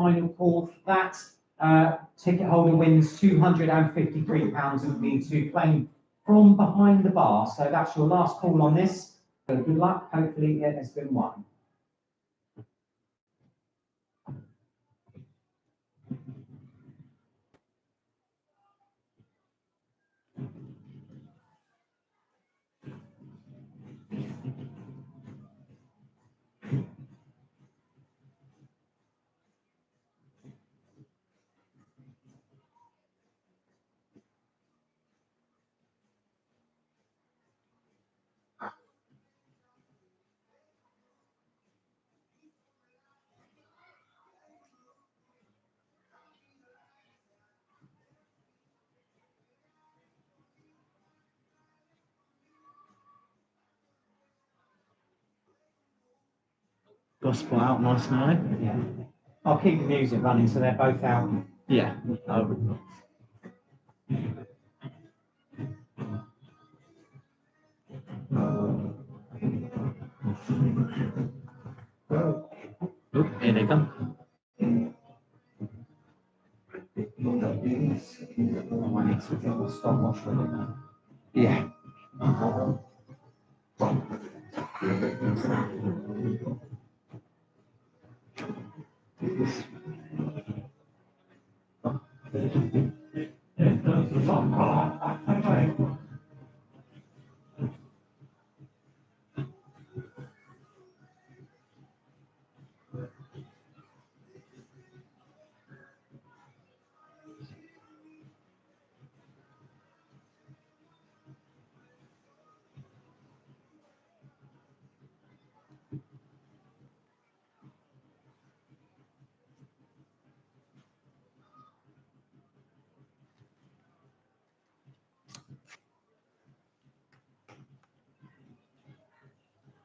final call for that. Ticket holder wins £253 and means to claim from behind the bar. So that's your last call on this. So good luck. Hopefully it has been won. Gospel out nice and early. Yeah. I'll keep the music running so they're both out. Yeah. Oh, here they come. Oh, I need to get my stopwatch ready now. Yeah.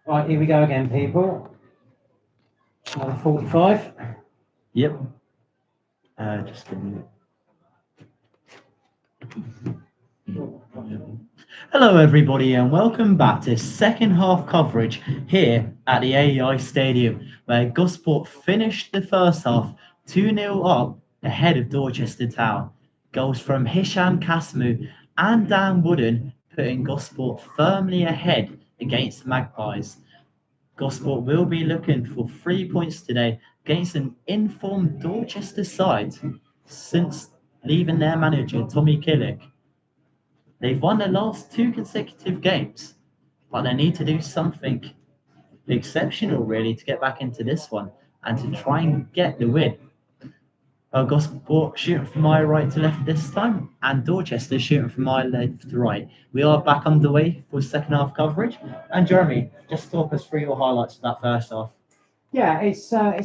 Right, here we go again, people. Another 45. Yep. Just a minute. Hello everybody and welcome back to second half coverage here at the AEI Stadium, where Gosport finished the first half 2-0 up ahead of Dorchester Town. Goals from Hisham Kasmu and Dan Wooden putting Gosport firmly ahead against the Magpies. Gosport will be looking for 3 points today against an informed Dorchester side since leaving their manager Tommy Killick. They've won their last 2 consecutive games, but they need to do something exceptional really to get back into this one and to try and get the win. Gosport shooting from my right to left this time, and Dorchester shooting from my left to right. We are back underway for second half coverage. And Jeremy, just talk us through your highlights of that first half. Yeah, it's. I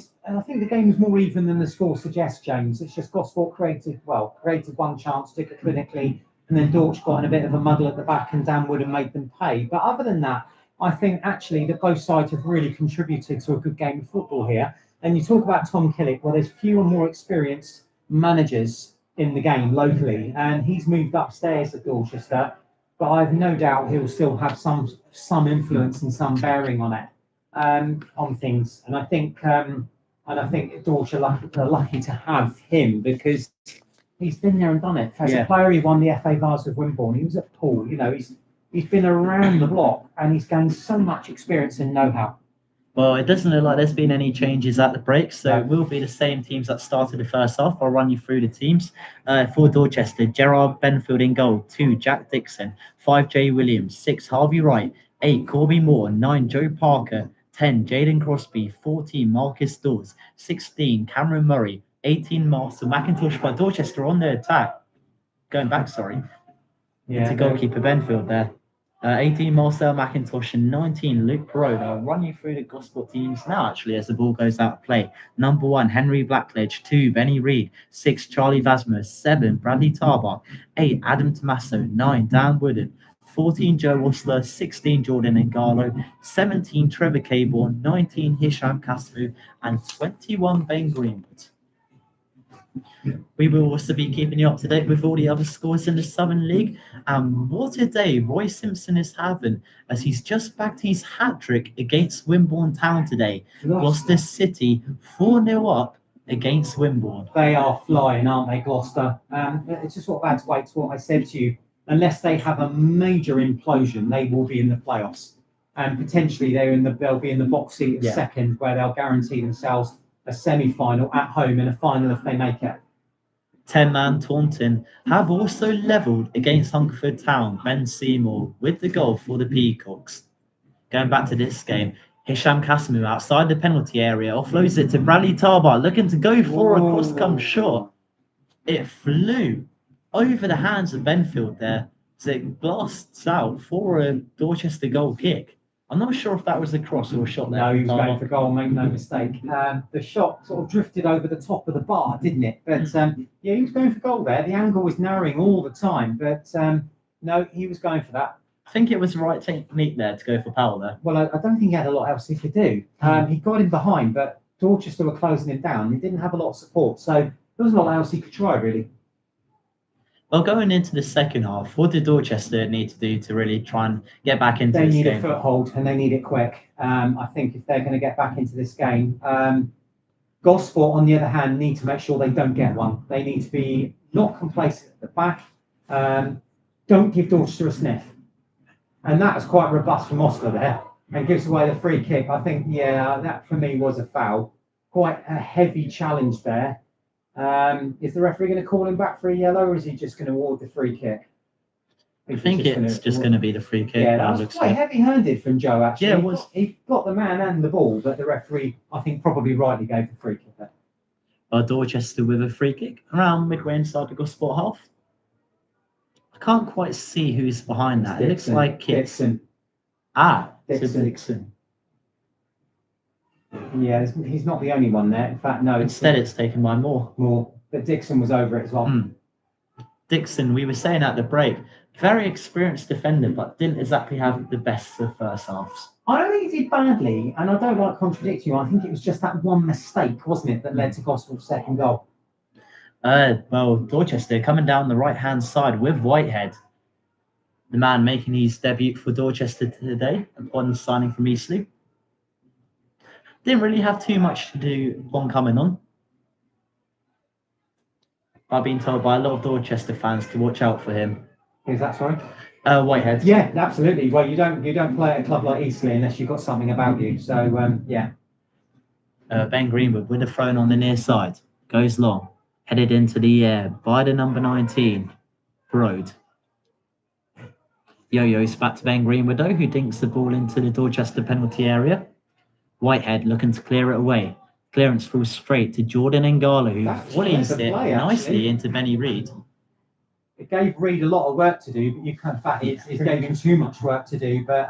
think the game was more even than the score suggests, James. It's just Gosport created one chance, took it clinically, and then Dorch got in a bit of a muddle at the back, and Dan Wood made them pay. But other than that, I think actually that both sides have really contributed to a good game of football here. And you talk about Tom Killick, well, there's fewer more experienced managers in the game locally, and he's moved upstairs at Dorchester. But I've no doubt he'll still have some influence and some bearing on it. On things, and I think Dorch are lucky to have him because he's been there and done it. As a player, he won the FA Vase with Wimborne. He was at Poole. You know, he's been around the block and he's gained so much experience and know-how. Well, it doesn't look like there's been any changes at the break, so it will be the same teams that started the first half. I'll run you through the teams. For Dorchester, Gerard Benfield in goal, 2 Jack Dixon, 5 Jay Williams, 6 Harvey Wright, 8 Corby Moore, 9 Joe Parker, 10 Jaden Crosby, 14 Marcus Dawes, 16 Cameron Murray, 18 Marcel McIntosh. But Dorchester on the attack, into goalkeeper Benfield there. 18 Marcel McIntosh and 19 Luke Perot. I'll run you through the Gosport teams now, actually, as the ball goes out of play. Number 1, Henry Blackledge. 2, Benny Reed. 6, Charlie Vasmus. 7, Bradley Tarbuck. 8, Adam Tommaso. 9, Dan Wooden. 14, Joe Osler. 16, Jordan Ngalo. 17, Trevor Caborn. 19, Hisham Kasmu. And 21, Ben Greenwood. We will also be keeping you up to date with all the other scores in the Southern League. And what a day Roy Simpson is having, as he's just backed his hat-trick against Wimborne Town today. Gloucester City 4-0 up against Wimborne. They are flying, aren't they, Gloucester? It's just what bad to wait to what I said to you. Unless they have a major implosion, they will be in the playoffs, and potentially they'll be in the box seat of second, where they'll guarantee themselves a semi-final at home and a final if they make it. 10-man Taunton have also levelled against Hungerford Town, Ben Seymour with the goal for the Peacocks. Going back to this game, Hisham Kasimu outside the penalty area offloads it to Bradley Tarbar, looking to go for a cross-come shot. It flew over the hands of Benfield there as it blasts out for a Dorchester goal kick. I'm not sure if that was a cross or a shot there. No, he was going for goal, make no mistake. The shot sort of drifted over the top of the bar, didn't it? But yeah, he was going for goal there. The angle was narrowing all the time, but no, he was going for that. I think it was the right technique there to go for Powell there. Well, I don't think he had a lot else he could do. He got him behind, but Dorchester were closing him down. He didn't have a lot of support, so there wasn't a lot else he could try, really. Well, going into the second half, what did Dorchester need to do to really try and get back into this game? They need a foothold, and they need it quick. I think if they're going to get back into this game, Gosport, on the other hand, need to make sure they don't get one. They need to be not complacent at the back. Don't give Dorchester a sniff. And that was quite robust from Oscar there, and gives away the free kick. I think, that for me was a foul. Quite a heavy challenge there. Is the referee going to call him back for a yellow, or is he just going to award the free kick? I think it's just going to be the free kick. Yeah, that was quite heavy-handed from Joe, actually. Yeah, it was. He got the man and the ball, but the referee, I think, probably rightly gave the free kick there. Dorchester with a free kick around midway inside the Gosport half. I can't quite see who's behind that. It looks like it's Dixon. Dixon. Yeah, he's not the only one there. In fact, no. Instead, it's taken by Moore. But Dixon was over it as well. Dixon, we were saying at the break, very experienced defender, but didn't exactly have the best of first halves. I don't think he did badly, and I don't like contradicting you. I think it was just that one mistake, wasn't it, that led to Gospel's second goal. Well, Dorchester coming down the right-hand side with Whitehead, the man making his debut for Dorchester today upon signing from Eastleigh. Didn't really have too much to do upon coming on. I've been told by a lot of Dorchester fans to watch out for him. Who's that, sorry? Whitehead. Yeah, absolutely. Well, you don't play at a club like Eastleigh unless you've got something about you. So, yeah. Ben Greenwood with a throw on the near side. Goes long. Headed into the air by the number 19, Broad. Yo-yo's back to Ben Greenwood, though, who dinks the ball into the Dorchester penalty area. Whitehead looking to clear it away. Clearance falls straight to Jordan Ngala, who volleys it nicely into Benny Reid. It gave Reid a lot of work to do, but you can't, in fact, it gave him too much work to do. But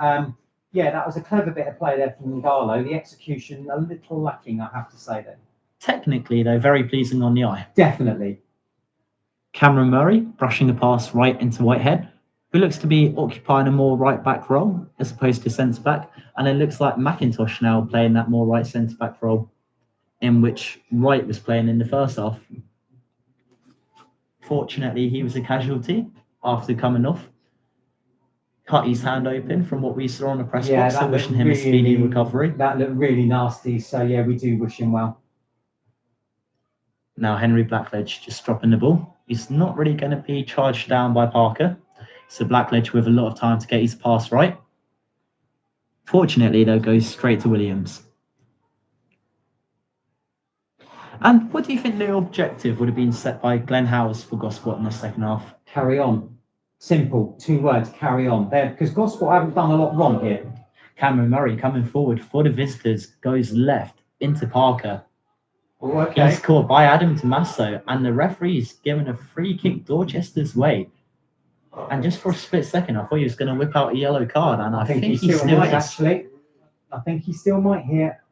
yeah, that was a clever bit of play there from Ngala. The execution a little lacking, I have to say, then. Technically, though, very pleasing on the eye. Definitely. Cameron Murray brushing the pass right into Whitehead, who looks to be occupying a more right-back role as opposed to centre-back. And it looks like McIntosh now playing that more right centre-back role, in which Wright was playing in the first half. Fortunately, he was a casualty after coming off. Cut his hand open from what we saw on the press box, so wishing him a speedy recovery. That looked really nasty, so yeah, we do wish him well. Now Henry Blackledge just dropping the ball. He's not really going to be charged down by Parker. So Blackledge with a lot of time to get his pass right. Fortunately, though, goes straight to Williams. And what do you think the objective would have been set by Glenn Howes for Gosport in the second half? Carry on. Simple. 2 words, carry on. Because Gosport haven't done a lot wrong here. Cameron Murray coming forward for the visitors, goes left into Parker. Oh, okay. He's caught by Adam Tommaso, and the referee's given a free kick Dorchester's way. And just for a split second, I thought he was going to whip out a yellow card, and I think he still might, is. actually. I think he still might here.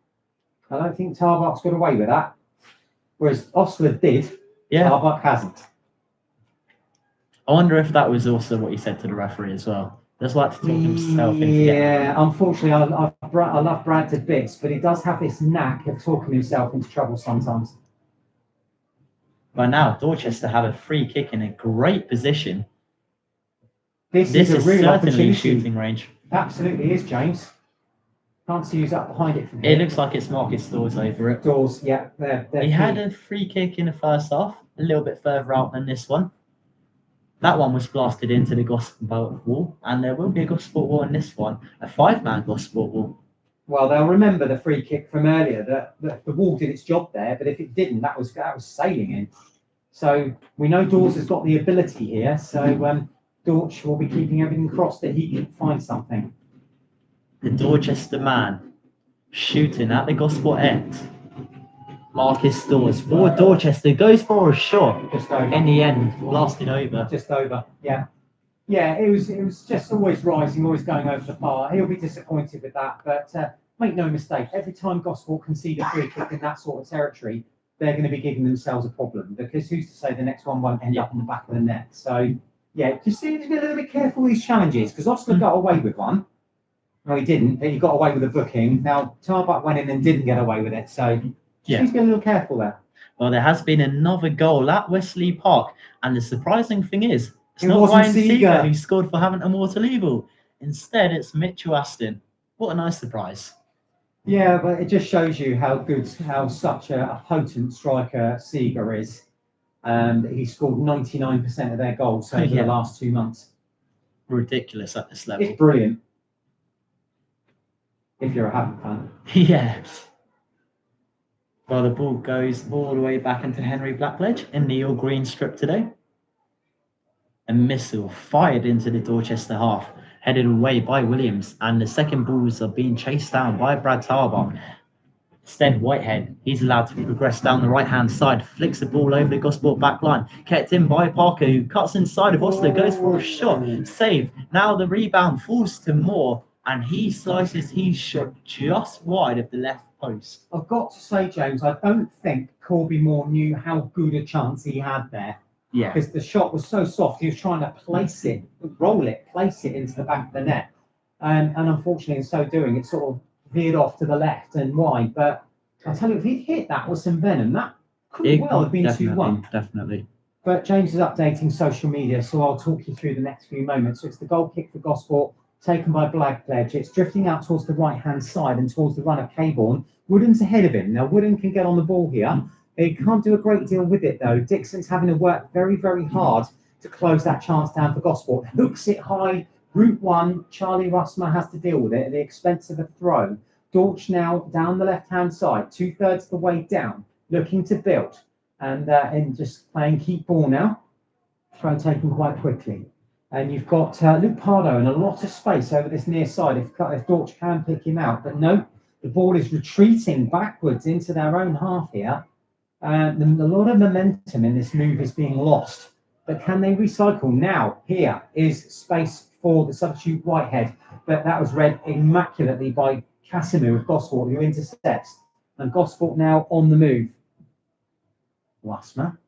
I don't think Tarbuck's got away with that. Whereas Osler did, Tarbuck hasn't. I wonder if that was also what he said to the referee as well. Just like to talk himself into getting. Yeah, unfortunately, I love Brad to bits, but he does have this knack of talking himself into trouble sometimes. By now, Dorchester have a free kick in a great position. This is a real certainly opportunity. Shooting range. Absolutely is, James. Can't see who's up behind it from It here. looks like it's Marcus Stores over it. Doors, yeah, they're He had key. a free kick in the first half, a little bit further out than this one. That one was blasted into the Gosport wall, and there will be a Gosport wall in this one, a 5-man Gosport wall. Well, they'll remember the free kick from earlier that the wall did its job there, but if it didn't, that was sailing in. So we know Dawes has got the ability here, so Dorch will be keeping everything crossed that he can find something. The Dorchester man shooting at the Gosport end. Marcus Stores for Dorchester goes for a shot. Just over. In the end, blasted over. Just over, yeah. Yeah, it was just always rising, always going over the bar. He'll be disappointed with that, but make no mistake, every time Gosport concede a free kick in that sort of territory, they're going to be giving themselves a problem, because who's to say the next one won't end up in the back of the net? So, yeah, just need to be a little bit careful with these challenges, because Oscar got away with one. No, he didn't, but he got away with a booking. Now, Tarbuck went in and didn't get away with it, so just need to be a little careful there. Well, there has been another goal at Wesley Park, and the surprising thing is, it's It not wasn't Ryan Seeger Seeger who scored for Haventon Waterloo. Instead, it's Mitchell Aston. What a nice surprise. Yeah, but it just shows you how such a potent striker Seeger is. He scored 99% of their goals over the last 2 months. Ridiculous at this level. It's brilliant. If you're a Haventon fan. Yeah. Well, the ball goes all the way back into Henry Blackledge in the all green strip today. A missile fired into the Dorchester half, headed away by Williams, and the second balls are being chased down by Brad Tarbuck. Instead, Whitehead, he's allowed to progress down the right-hand side, flicks the ball over the Gosport back line, kept in by Parker, who cuts inside of Osler, goes for a shot, save. Now the rebound falls to Moore, and he slices his shot just wide of the left post. I've got to say, James, I don't think Corby Moore knew how good a chance he had there. Yeah. Because the shot was so soft, he was trying to place it into the back of the net. And unfortunately, in so doing, it sort of veered off to the left and wide. But I'll tell you, if he'd hit that with some venom, that could well have been 2-1. Definitely. But James is updating social media, so I'll talk you through the next few moments. So it's the goal kick for Gosport, taken by Blackledge. It's drifting out towards the right-hand side and towards the run of Caborn. Wooden's ahead of him. Now, Wooden can get on the ball here. He can't do a great deal with it, though. Dixon's having to work very, very hard to close that chance down for Gosport. Hooks it high. Route 1, Charlie Russmer has to deal with it at the expense of a throw. Dorch now down the left-hand side, 2/3 of the way down, looking to build. And just playing keep ball now. Throw taken quite quickly. And you've got Luke Pardo in a lot of space over this near side if Dorch can pick him out. But no, the ball is retreating backwards into their own half here. A lot of momentum in this move is being lost. But can they recycle? Now, here is space for the substitute Whitehead. But that was read immaculately by Casimir of Gosport, who intercepts. And Gosport now on the move. Wassmer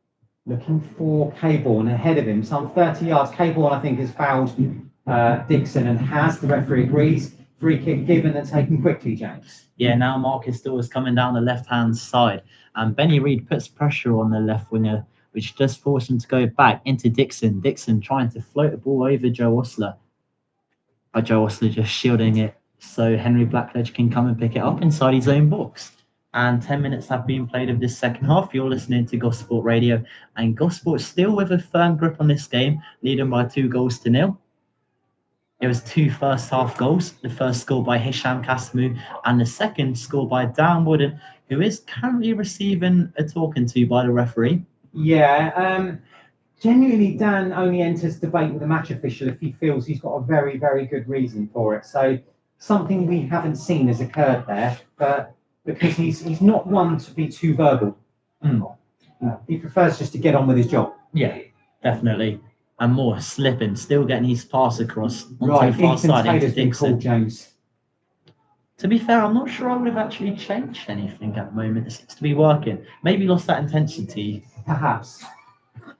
looking for Caborn ahead of him, some 30 yards. Caborn, I think, has fouled Dixon and has. The referee agrees. Free kick given and taken quickly, James. Yeah, now Marcus Dawes coming down the left-hand side. And Benny Reid puts pressure on the left winger, which does force him to go back into Dixon. Dixon trying to float the ball over Joe Osler. But Joe Osler just shielding it so Henry Blackledge can come and pick it up inside his own box. And 10 minutes have been played of this second half. You're listening to Gosport Radio. And Gosport still with a firm grip on this game, leading by 2-0. It was 2 first-half goals. The first scored by Hisham Kasmu and the second scored by Dan Wooden, who is currently receiving a talking to by the referee. Yeah, genuinely, Dan only enters debate with the match official if he feels he's got a very, very good reason for it. So something we haven't seen has occurred there, but because he's not one to be too verbal. He prefers just to get on with his job. Yeah, definitely. And Moore slipping, still getting his pass across onto Right, the far Ethan side into Taylor's been Dixon. called, James. To be fair, I'm not sure I would have actually changed anything at the moment. It seems to be working. Maybe lost that intensity. Perhaps.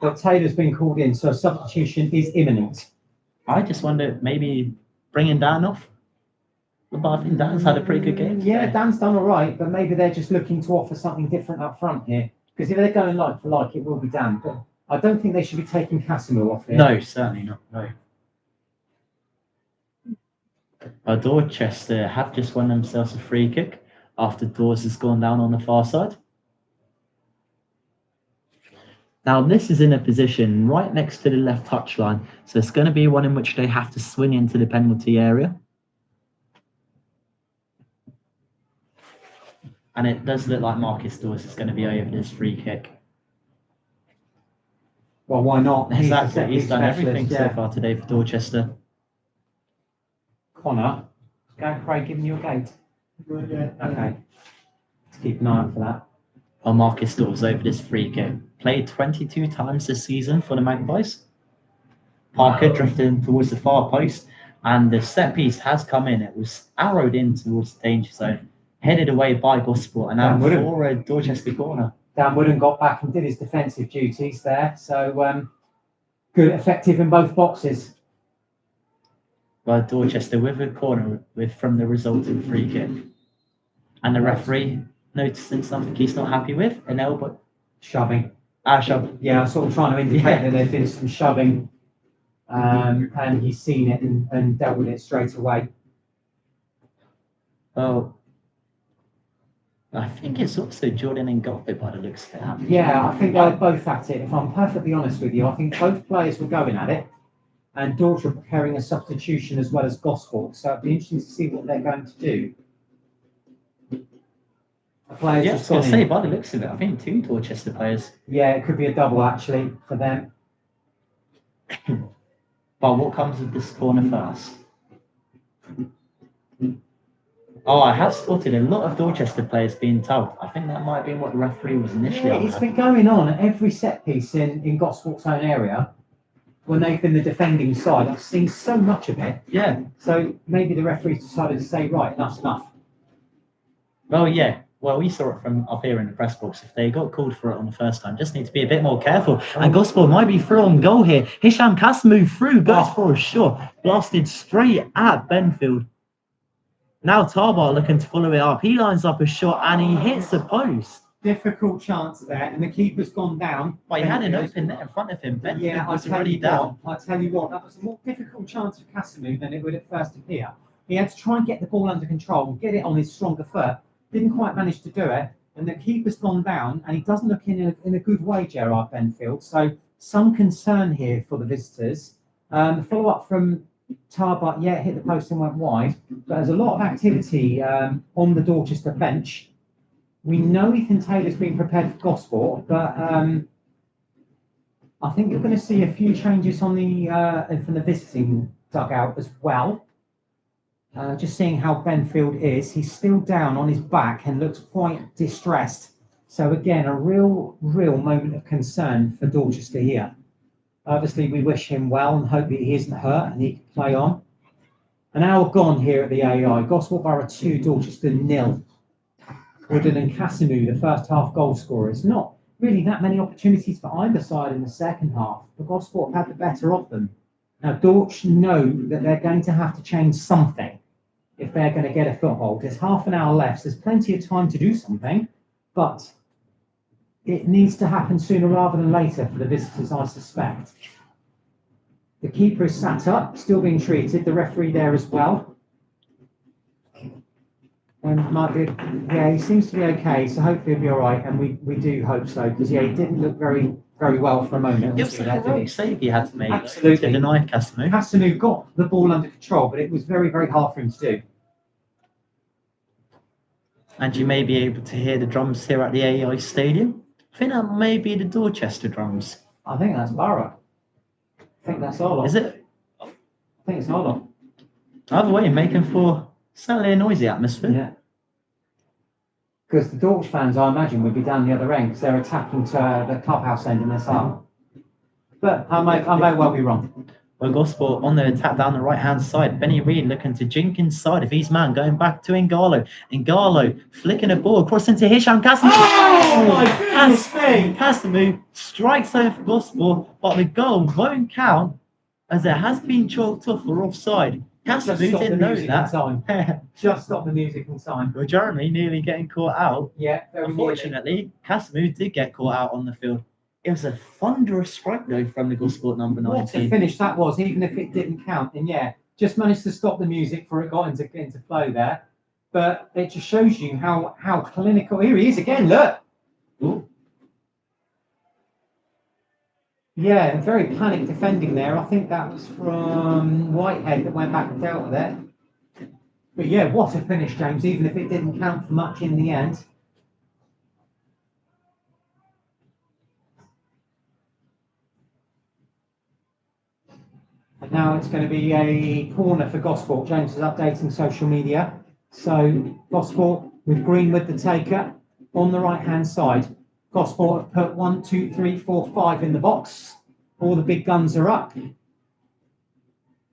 But Taylor's been called in, so a substitution is imminent. I just wonder, maybe bringing Dan off. But I think Dan's had a pretty good game today. Yeah, Dan's done all right, but maybe they're just looking to offer something different up front here. Because if they're going like for like, it will be Dan. But I don't think they should be taking Casimir off here. No, certainly not. No. Dorchester have just won themselves a free kick after Dawes has gone down on the far side. Now, this is in a position right next to the left touchline, so it's going to be one in which they have to swing into the penalty area. And it does look like Marcus Dawes is going to be over this free kick. Well, why not? Exactly, he's done everything yeah. so far today for Dorchester. Connor, is Craig giving you a gate? Okay. Let's keep an eye out for that. Well, Marcus Dawes over this free kick. Played 22 times this season for the Magpies. Parker drifting towards the far post, and the set piece has come in. It was arrowed in towards the danger zone, headed away by Gosport, and now for a Dorchester corner. Dan Wooden got back and did his defensive duties there, so good, effective in both boxes. Well, Dorchester with a corner from the resulting free kick. And the referee noticing something he's not happy with, an elbow. Shoving. Shove. Yeah, I was sort of trying to indicate that there's been some shoving, and he's seen it and dealt with it straight away. Well, I think it's also Jordan and Goffey by the looks of it. Yeah, I think they're both at it. If I'm perfectly honest with you, I think both players were going at it, and Dorch are preparing a substitution as well as Gosport. So it'd be interesting to see what they're going to do. The players yeah, I was going to say, by the looks of it, I think 2 Dorchester players. Yeah, it could be a double actually for them. But what comes with this corner first? Oh, I have spotted a lot of Dorchester players being tugged. I think that might have been what the referee was initially. Yeah, it's been going on at every set piece in Gosport's own area. When they've been the defending side, I've seen so much of it. Yeah. So maybe the referees decided to say, right, enough's enough. Well, yeah. Well, we saw it from up here in the press box. If they got called for it on the first time, just need to be a bit more careful. And Gosport might be through on goal here. Hisham Kasmu through, goes for a shot. Blasted straight at Benfield. Now Tarbar looking to follow it up. He lines up a shot and he hits the post. Difficult chance there, and the keeper's gone down. Well, he had an open net in front of him. Benfield was already down. I tell you what, that was a more difficult chance for Kasmu than it would at first appear. He had to try and get the ball under control and get it on his stronger foot. Didn't quite manage to do it, and the keeper's gone down, and he doesn't look in a good way, Gerard Benfield. So some concern here for the visitors. The follow-up from Tarbut, yeah, hit the post and went wide, but there's a lot of activity on the Dorchester bench. We know Ethan Taylor's been prepared for Gosport, but I think you're going to see a few changes on the from the visiting dugout as well. Just seeing how Benfield is, he's still down on his back and looks quite distressed. So again, a real moment of concern for Dorchester here. Obviously, we wish him well and hope that he isn't hurt and he can play on. An hour gone here at the AI. Gosport Borough 2, Dorchester 0. Wooden and Kasemu, the first half goal scorers. Not really that many opportunities for either side in the second half. The Gosport have had the better of them. Now, Dorch know that they're going to have to change something if they're going to get a foothold. There's half an hour left. There's plenty of time to do something, but it needs to happen sooner rather than later for the visitors, I suspect. The keeper is sat up, still being treated. The referee there as well. And might be, yeah, he seems to be okay, so hopefully he'll be all right, and we do hope so, because yeah, he didn't look very well for a moment. It was a heroic save he had to make. Absolutely. To deny Kasemu. Kasemu got the ball under control, but it was very hard for him to do. And you may be able to hear the drums here at the AEI Stadium. I think that may be the Dorchester drums. I think that's Borough. I think that's Arlo. Is it? I think it's Arlo. Either way, making for certainly a noisy atmosphere. Yeah. Because the Dorch fans, I imagine, would be down the other end because they're attacking to the clubhouse end in this half. But I may well be wrong. Well, Gosport on the attack down the right-hand side. Benny Reid looking to Jenkins' side of his man, going back to Ngalo. Ngalo flicking a ball across into Hisham Kasemu. Oh my goodness me! Kasemu strikes over for Gosport, but the goal won't count as it has been chalked off for offside. Kasemu didn't know that. Just stop the music in time. Well, Jeremy nearly getting caught out. Yeah, very Unfortunately, Kasemu did get caught out on the field. It was a thunderous strike, though, from the Gosport number 19. What a finish that was, even if it didn't count. And yeah, just managed to stop the music before it got into flow there. But it just shows you how clinical. Here he is again, look. Ooh. Yeah, very panic defending there. I think that was from Whitehead that went back and dealt with it. But yeah, what a finish, James, even if it didn't count for much in the end. And now it's going to be a corner for Gosport. James is updating social media. So Gosport with Greenwood, the taker, on the right-hand side. Gosport have put 1, 2, 3, 4, 5 in the box. All the big guns are up.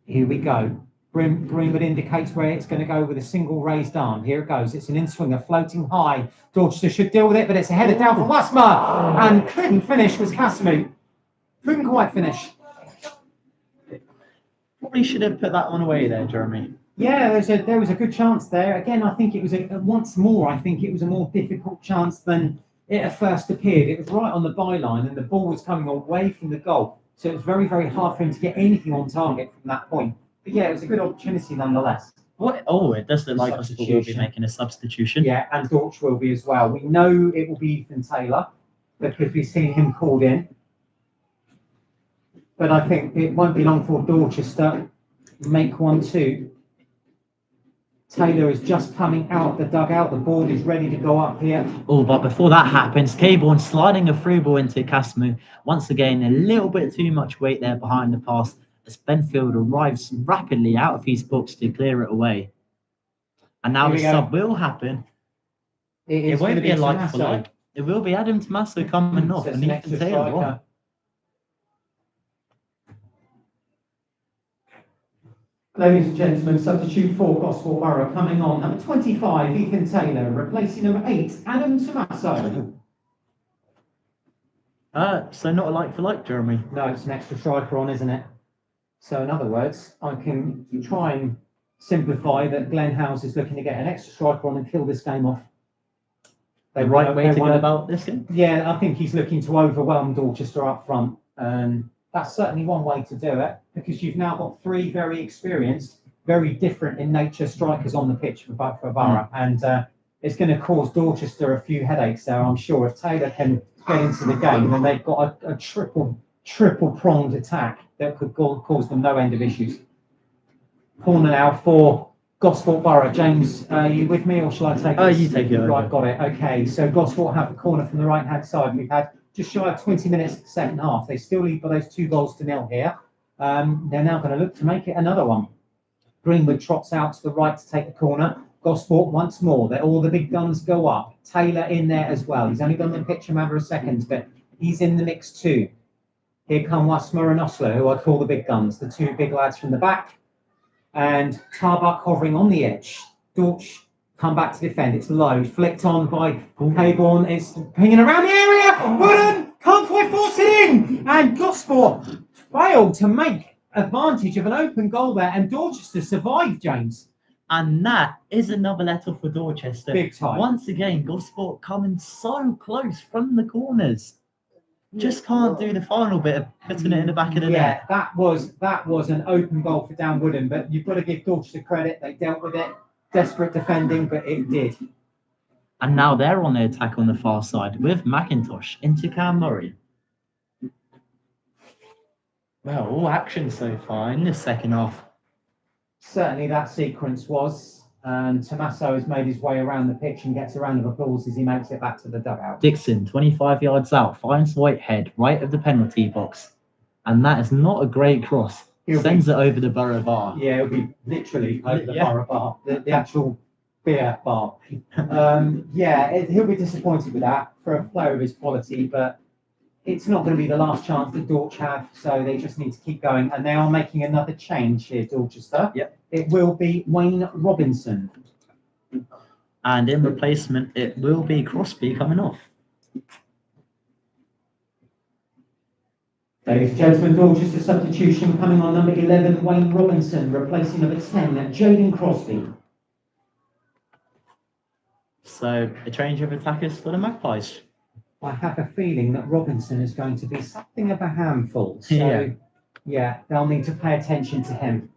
Here we go. Greenwood indicates where it's going to go with a single raised arm. Here it goes. It's an in-swinger floating high. Dorchester should deal with it, but it's a header down from Wasmer. And couldn't finish was Casimir. Couldn't quite finish. Probably should have put that one away there, Jeremy. Yeah, there was a good chance there. Again, I think it was once more. I think it was a more difficult chance than it at first appeared. It was right on the byline, and the ball was coming away from the goal, so it was very, very hard for him to get anything on target from that point. But yeah, it was a good opportunity nonetheless. What? Oh, it does look like Gosport will be making a substitution. Yeah, and Dorch will be as well. We know it will be Ethan Taylor because we've seen him called in. But I think it won't be long for Dorchester make 1-2. Taylor is just coming out of the dugout. The board is ready to go up here. Oh, but before that happens, Caborn sliding a through ball into Casimir. Once again, a little bit too much weight there behind the pass as Benfield arrives rapidly out of his box to clear it away. And now the sub will happen. It won't be a like for like. It will be Adam Tommaso coming off and Ethan Taylor on. Ladies and gentlemen, substitute for Gosport Borough coming on. Number 25, Ethan Taylor, replacing number 8, Adam Tommaso. So not a like for like, Jeremy. No, it's an extra striker on, isn't it? So in other words, I can try and simplify that Glenn House is looking to get an extra striker on and kill this game off. The right way to go about this game? Yeah, I think he's looking to overwhelm Dorchester up front. That's certainly one way to do it, because you've now got 3 very experienced, very different in nature strikers on the pitch for Borough, and it's going to cause Dorchester a few headaches there, I'm sure. If Taylor can get into the game, then they've got a triple pronged attack that could cause them no end of issues. Corner now for Gosport Borough. James, are you with me, or shall I take this? You take it. Right, got it. Okay, so Gosport have the corner from the right-hand side. We've had just shy of 20 minutes of the second half. They still lead by those 2 goals to nil here. They're now going to look to make it another one. Greenwood trots out to the right to take the corner. Gosport once more. All the big guns go up. Taylor in there as well. He's only been on the pitch a matter of seconds, but he's in the mix too. Here come Wasmer and Osler, who I call the big guns, the 2 big lads from the back. And Tarbuck hovering on the edge. Dorch come back to defend. It's low, flicked on by Caborn. It's pinging around the area. Wooden can't quite force it in. And Gosport failed to make advantage of an open goal there. And Dorchester survived, James. And that is another letter for Dorchester. Big time. Once again, Gosport coming so close from the corners. Just can't do the final bit of putting it in the back of the net. Yeah, that was an open goal for Dan Wooden, but you've got to give Dorchester credit. They dealt with it. Desperate defending, but it did. And now they're on the attack on the far side with McIntosh into Cam Murray. Well, all action so far in this second half. Certainly that sequence was. And Tommaso has made his way around the pitch and gets a round of applause as he makes it back to the dugout. Dixon, 25 yards out, finds Whitehead right of the penalty box. And that is not a great cross. Sends it over the Borough bar. Yeah, it'll be literally over the Borough bar, the actual beer bar. He'll be disappointed with that for a player of his quality, but it's not going to be the last chance that Dorch have, so they just need to keep going. And they are making another change here, Dorchester. Yep. It will be Wayne Robinson. And in replacement, it will be Crosby coming off. Ladies and gentlemen, Dorchester substitution coming on number 11, Wayne Robinson, replacing number 10, Jaden Crosby. So a change of attackers for the Magpies. I have a feeling that Robinson is going to be something of a handful. So, yeah they'll need to pay attention to him.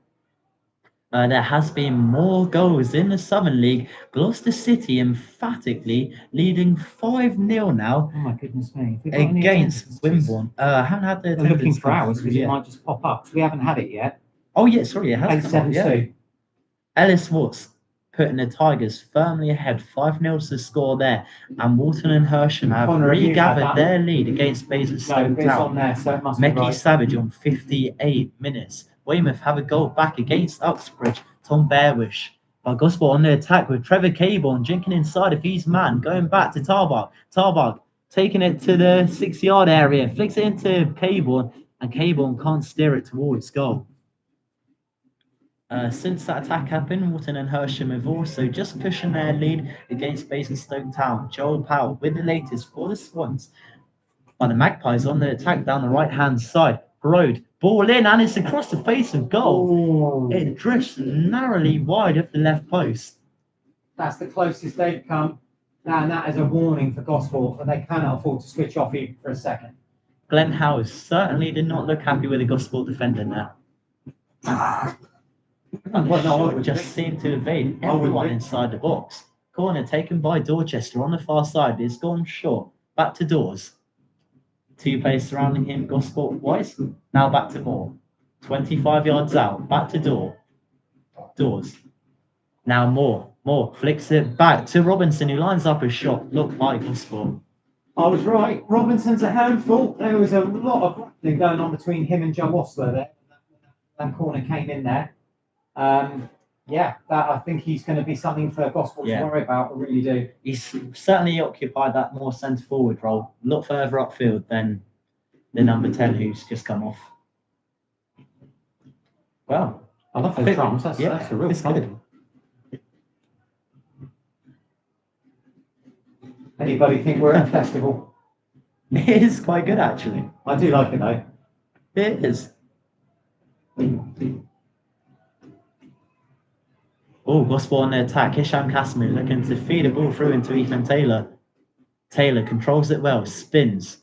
There has been more goals in the Southern League. Gloucester City emphatically leading 5-0 now Oh my goodness me. Have we got any against attendances? Wimborne. I haven't had the We're looking attendance for come ours through because it yet. might just pop up. 'Cause we haven't had it yet. Oh yeah, sorry, it has come up, yeah. 872. Ellis Watts putting the Tigers firmly ahead, 5-0 to score there. And Walton and Hersham have Connor, have you had regathered that? their lead against No, Basingstoke but it's on Town. there, so it must be Mecky right. Savage on 58 minutes. Weymouth have a goal back against Uxbridge. Tom Bearwish. But Gosport on the attack with Trevor Caborn jinking inside of his man, going back to Tarbach. Tarbach taking it to the 6-yard area, flicks it into Caborn, and Caborn can't steer it towards goal. Since that attack happened, Walton and Hersham have also just pushing their lead against Basingstoke Town. Joel Powell with the latest for the Swans. But the Magpies on the attack down the right-hand side. Broad, ball in, and it's across the face of goal. Oh, It drifts narrowly wide of the left post. that's the closest they've come. And that is a warning for Gosport that they cannot afford to switch off even for a second. Glenn Howes certainly did not look happy with the Gosport defender there. Well, no, I would Just seemed to evade everyone inside the box. Corner taken by Dorchester on the far side. It's gone short. Back to Dawes. Two players surrounding him, Gosport wise. Now back to Moore. 25 yards out. Back to Dawes. Now Moore. Moore flicks it back to Robinson, who lines up a shot. Look like Gosport. I was right. Robinson's a handful. There was a lot of grappling going on between him and Joe Osler there. That corner came in there. Yeah, that I think he's going to be something for Gosport to worry about. I really do. He's certainly occupied that more centre forward role, a lot further upfield than the number 10 who's just come off. Well, I love those drums. That's a real it's good. Anybody think we're at a festival? It is quite good, actually. I do like it though. It is. Oh, Gosport on the attack. Hisham Casimir looking to feed a ball through into Ethan Taylor. Taylor controls it well, spins,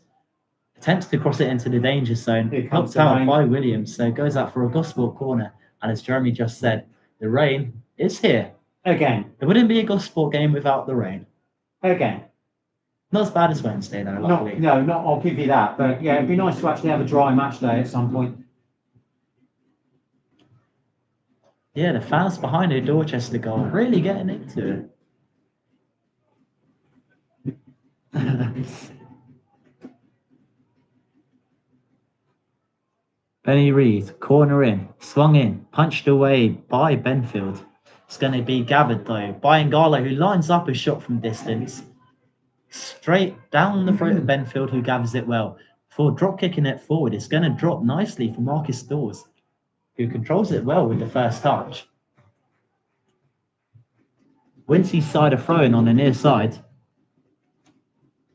attempts to cross it into the danger zone. Helped out by Williams, so goes out for a Gosport corner. And as Jeremy just said, the rain is here. Again. It wouldn't be a Gosport game without the rain. Again. Not as bad as Wednesday, though, luckily. Not, I'll give you that. But yeah, it'd be nice to actually have a dry match day at some point. Yeah, the fans behind the Dorchester goal really getting into it. Benny Reed, corner in, swung in, punched away by Benfield. It's going to be gathered though by Ngala, who lines up a shot from distance. Straight down the throat of Benfield, who gathers it well. For drop kicking it forward, it's going to drop nicely for Marcus Dawes, who controls it well with the first touch. Wincy's side of throwing on the near side.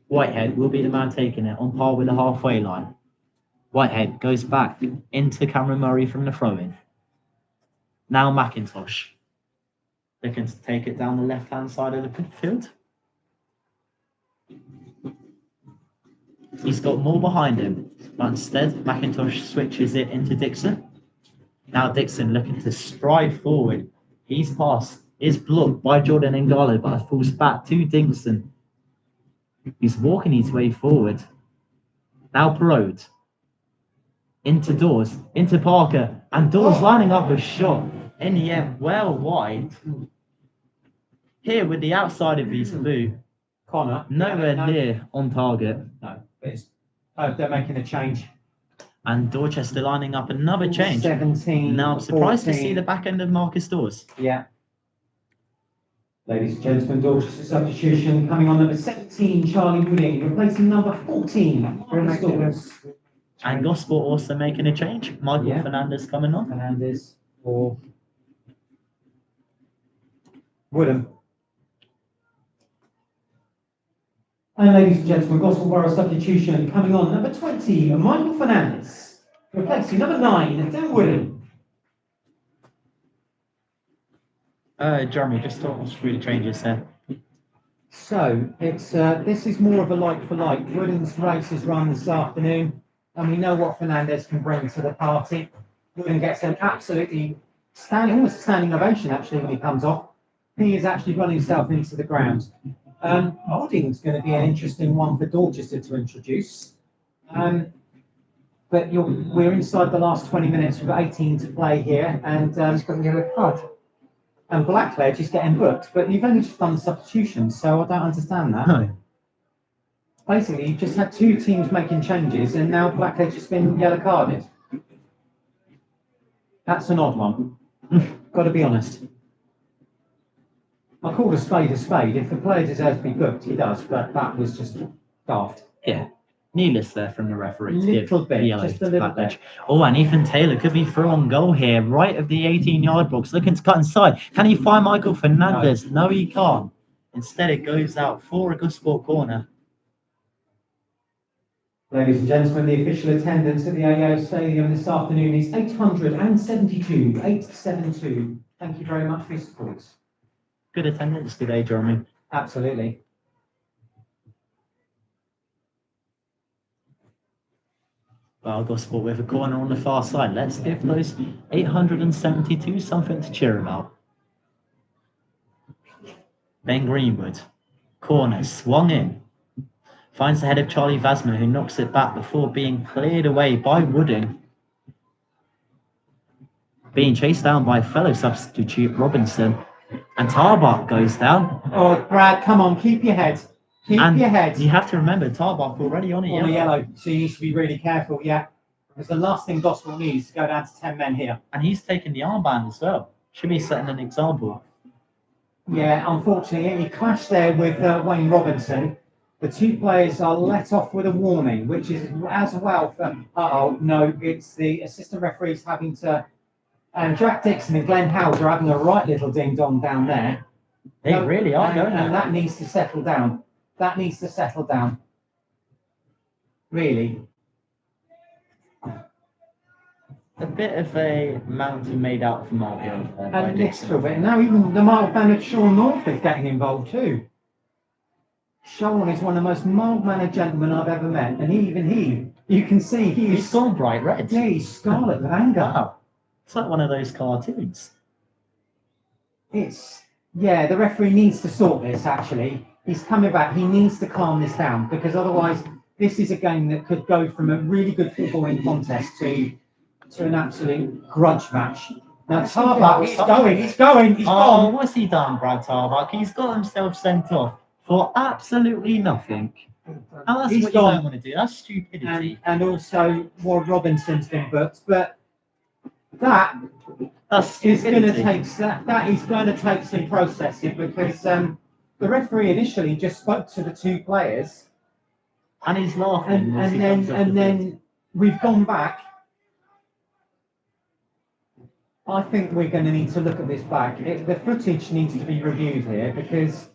Whitehead will be the man taking it on par with the halfway line. Whitehead goes back into Cameron Murray from the throw-in. Now McIntosh looking to take it down the left-hand side of the field. He's got more behind him, but instead McIntosh switches it into Dixon. Now Dixon looking to stride forward. His pass is blocked by Jordan Ngalo, but it falls back to Dixon. He's walking his way forward. Now Parode. Into Dawes, into Parker, and Dawes lining up a shot. In the end, well wide. Here with the outside of his boot. Connor. Nowhere near on target. No, but they're making a change. And Dorchester lining up another change. 17. Now I'm surprised 14. to see the back end of Marcus Dawes. Yeah. Ladies and gentlemen, Dorchester substitution coming on number 17, Charlie Wooding, replacing number 14, Marcus Dawes. And Gosport also making a change. Michael Fernandez coming on. Fernandez for Woodham. And ladies and gentlemen, Gosport Borough substitution coming on number 20, Michael Fernandez, replacing number 9, Dan Woodham. Jeremy, just talk us through the changes there. So it's this is more of a like for like. Woodham's race is run this afternoon, and we know what Fernandez can bring to the party. Woodham gets an absolutely almost a standing ovation actually when he comes off. He is actually running himself into the ground. Holding's going to be an interesting one for Dorchester to introduce. But we're inside the last 20 minutes. We've got 18 to play here, and He's got a yellow card. and Blackledge is getting booked. But you've only just done substitutions, so I don't understand that. No. Basically, you've just had two teams making changes, and now Blackledge has been yellow carded. That's an odd one. Got to be honest. I call a spade a spade. If the player deserves to be booked, he does. But that was just daft. Yeah. Needless there from the referee. Little bit, yellow just a to little Blackledge. bit. Oh, and Ethan Taylor could be through on goal here, right of the 18-yard box, looking to cut inside. Can he find Michael Fernandez? No, he can't. Instead, it goes out for a Gosport corner. Ladies and gentlemen, the official attendance at the AO Stadium this afternoon is 872. 872. Thank you very much for your support. Good attendance today, Jeremy. Absolutely. Well, Gosport with a corner on the far side. Let's give those 872 something to cheer about. Ben Greenwood. Corner swung in. Finds the head of Charlie Vasman, who knocks it back before being cleared away by Wooding. Being chased down by fellow substitute Robinson. And Tarbach goes down. Oh, Brad, come on, keep your head. Keep your head. You have to remember, Tarbach already on a On yellow. a yellow, so you need to be really careful, yeah. Because the last thing Gosport needs is to go down to 10 men here. And he's taking the armband as well. Should be setting an example. Yeah, unfortunately, he clashed there with Wayne Robinson. The two players are let off with a warning, which is as well for, no, it's the assistant referees having to, and Jack Dixon and Glenn Howard are having a right little ding-dong down there. They really are going and there. that needs to settle down. That needs to settle down. Really. A bit of a mountain made out of molehill. And a little bit. Now even the mild-mannered Sean North is getting involved too. Sean is one of the most mild-mannered gentlemen I've ever met, and you can see He's gone bright red. yeah, he's scarlet with anger. Wow. It's like one of those cartoons. The referee needs to sort this, actually. He's coming back, he needs to calm this down, because otherwise this is a game that could go from a really good footballing contest to an absolute grudge match. Now Tarbach, he's gone. What's he done, Brad Tarbach? He's got himself sent off for absolutely nothing. And that's He's what you gone. don't want to do. That's stupidity. And also Ward Robinson's been booked, but That's is going to stupidity. take that is going to take some processing, because the referee initially just spoke to the two players, And he's laughing. as he comes off the and field. then we've gone back. I think we're going to need to look at this back. The footage needs to be reviewed here, because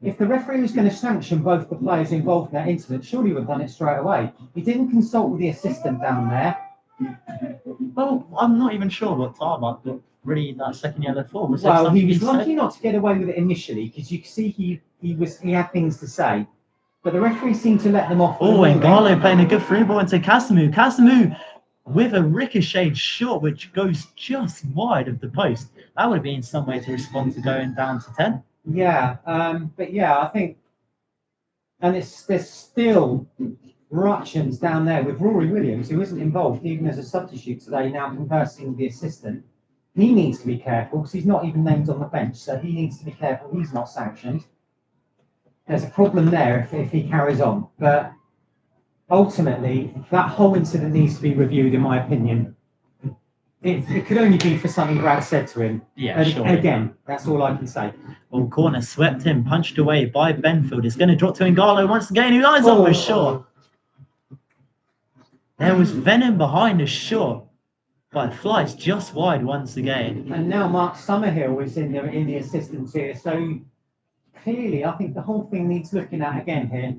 if the referee was going to sanction both the players involved in that incident, surely he would have done it straight away. He didn't consult with the assistant down there. Well, I'm not even sure what Tarbach got really that second yellow for. Was there Well, something he was said? lucky not to get away with it initially, because you could see he had things to say, but the referee seemed to let them off. Oh, and Garlow playing a good free ball into Casamu. Casamu with a ricocheted shot which goes just wide of the post. That would have been some way to respond to going down to 10. Yeah, but yeah, I think, and there's still ructions down there with Rory Williams, who isn't involved even as a substitute today, now conversing with the assistant. He needs to be careful because he's not even named on the bench, so he needs to be careful he's not sanctioned. There's a problem there if he carries on, but ultimately that whole incident needs to be reviewed, in my opinion. It could only be for something Brad said to him. Yeah, And sure. again, that's all I can say. Well, corner swept in, punched away by Benfield. It's going to drop to Ngalo once again. He lines up with shot. There was venom behind the shot, but it flies just wide once again. And now Mark Summerhill is in the assistant tier, so clearly I think the whole thing needs looking at again here.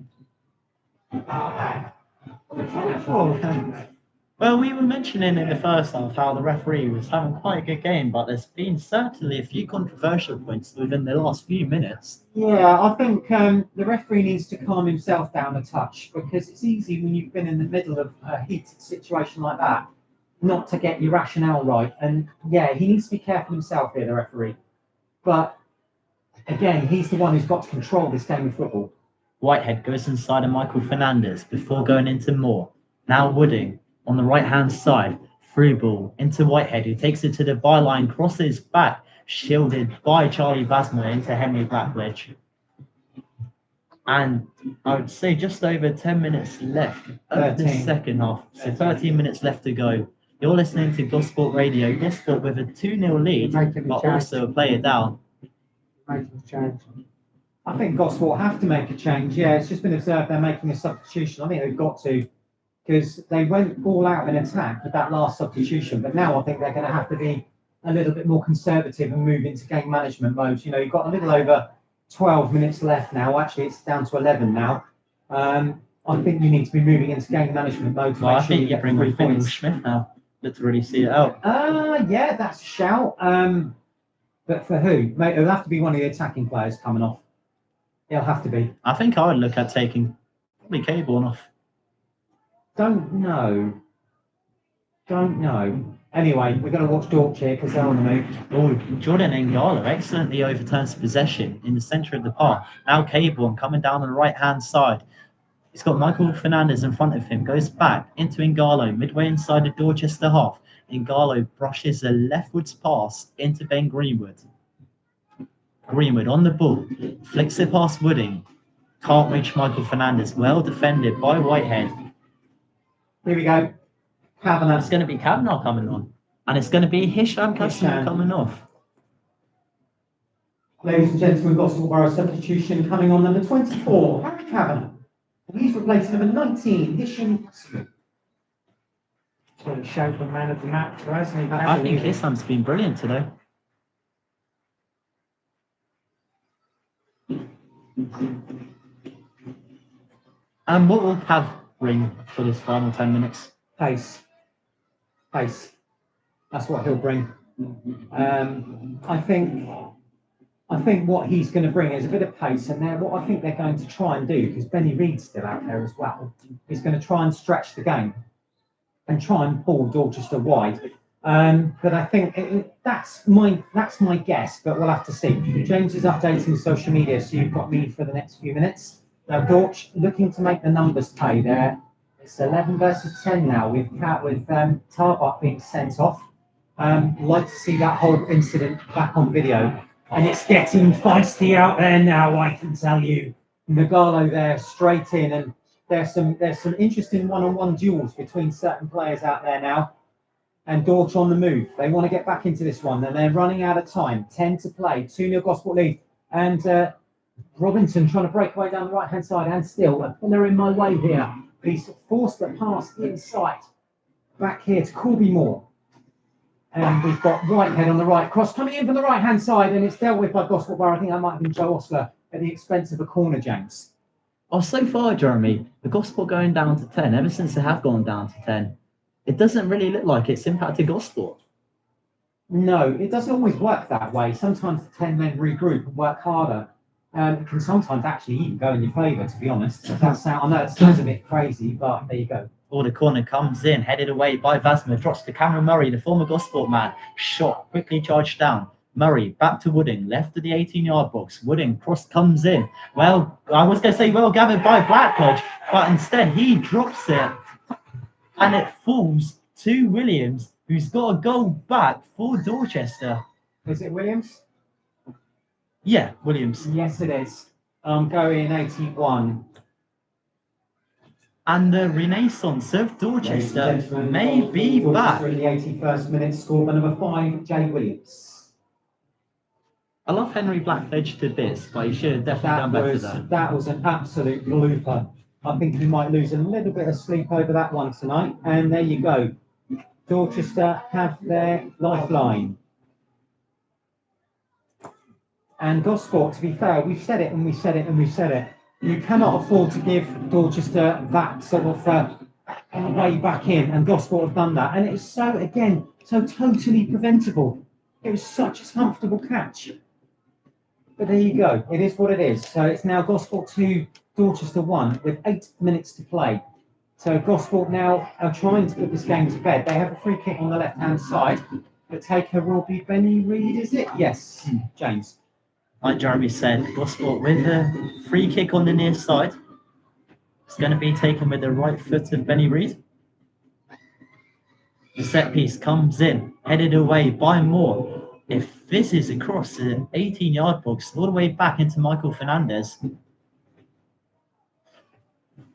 Well, we were mentioning in the first half how the referee was having quite a good game, but there's been certainly a few controversial points within the last few minutes. Yeah, I think the referee needs to calm himself down a touch, because it's easy when you've been in the middle of a heated situation like that not to get your rationale right. And yeah, he needs to be careful himself here, the referee. But again, he's the one who's got to control this game of football. Whitehead goes inside of Michael Fernandez before going into Moore. Now Wooding on the right-hand side. Through ball into Whitehead, who takes it to the byline, crosses back, shielded by Charlie Basma into Henry Blackledge. And I would say just over 10 minutes left of the second half. So 13 minutes left to go. You're listening to Gosport Radio. Gosport with a 2-0 lead, but also a player down. Making a change. I think Gosport have to make a change. Yeah, it's just been observed they're making a substitution. I think they've got to, because they went all out in attack with that last substitution. But now I think they're going to have to be a little bit more conservative and move into game management mode. You know, you've got a little over 12 minutes left now. Actually, it's down to 11 now. I think you need to be moving into game management mode. To Well, make I sure think you bring Fingal Smith now. Let's really see it out. Yeah, that's a shout. But for who? Mate, it'll have to be one of the attacking players coming off. It'll have to be. I think I would look at taking probably Caborn off. Don't know. Anyway, we're going to watch Dorch here because they're on the move. Oh, Jordan Ngala excellently overturns possession in the centre of the park. Now Caborn coming down on the right-hand side. He's got Michael Fernandez in front of him. Goes back into Ngalo, midway inside the Dorchester half. Ngalo brushes a leftwards pass into Ben Greenwood. Greenwood on the ball. Flicks it past Wooding. Can't reach Michael Fernandez. Well defended by Whitehead. Here we go. Kavanagh. It's going to be Kavanagh coming on. And it's going to be Hisham Kassim coming off. Ladies and gentlemen, Gosport Borough substitution coming on number 24, Harry Kavanagh. And he's replacing number 19, Hisham Kassim. So a shout for man of the match, hasn't he? I think Hisham's been brilliant today. And what will Cav bring for this final 10 minutes? Pace. That's what he'll bring. I think what he's going to bring is a bit of pace, and what I think they're going to try and do, because Benny Reed's still out there as well, is going to try and stretch the game and try and pull Dorchester wide. But I think that's my guess, but we'll have to see. James is updating social media, so you've got me for the next few minutes. Now, Dorch looking to make the numbers play there. It's 11 versus 10 now with Tarbuck being sent off. Like to see that whole incident back on video. And it's getting feisty out there now, I can tell you. Nagalo there straight in, and there's some interesting one-on-one duels between certain players out there now. And Dorch on the move. They want to get back into this one, and they're running out of time. 10 to play, 2-0 Gosport lead. And Robinson trying to break away down the right-hand side, and still a pillar in my way here. But he's forced the pass inside. Back here to Corby Moore. And we've got Whitehead on the right. Cross coming in from the right-hand side, and it's dealt with by Gosport Borough. I think that might have been Joe Osler at the expense of a corner, James. Oh, so far, Jeremy, the Gosport going down to 10, ever since they have gone down to 10, it doesn't really look like it's impacted Gosport. No, it doesn't always work that way. Sometimes the 10 men regroup and work harder. It can sometimes actually even go in your favour, to be honest. I know it sounds a bit crazy, but there you go. Oh, the corner comes in, headed away by Vasma, drops to Cameron Murray, the former Gosport man. Shot, quickly charged down. Murray back to Wooding, left of the 18-yard box. Wooding, cross comes in. Well, I was going to say well gathered by Blackledge, but instead he drops it. And it falls to Williams, who's got a goal back for Dorchester. Is it Williams? Yeah, Williams. Yes, it is. Going 81. And the renaissance of Dorchester may be back. In the 81st minute, scored by number 5, Jay Williams. I love Henry Blackledge to bits, but he should have definitely done better there. That was an absolute blooper. I think he might lose a little bit of sleep over that one tonight. And there you go. Dorchester have their lifeline. And Gosport, to be fair, we've said it and we've said it and we've said it. You cannot afford to give Dorchester that sort of way back in, and Gosport have done that. And it's so totally preventable. It was such a comfortable catch. But there you go. It is what it is. So it's now Gosport 2, Dorchester 1, with 8 minutes to play. So Gosport now are trying to put this game to bed. They have a free kick on the left-hand side. The taker will be Benny Reed, is it? Yes, James. Like Jeremy said, Gosport with a free kick on the near side. It's going to be taken with the right foot of Benny Reed. The set piece comes in, headed away by Moore. It fizzes across the 18-yard box all the way back into Michael Fernandez.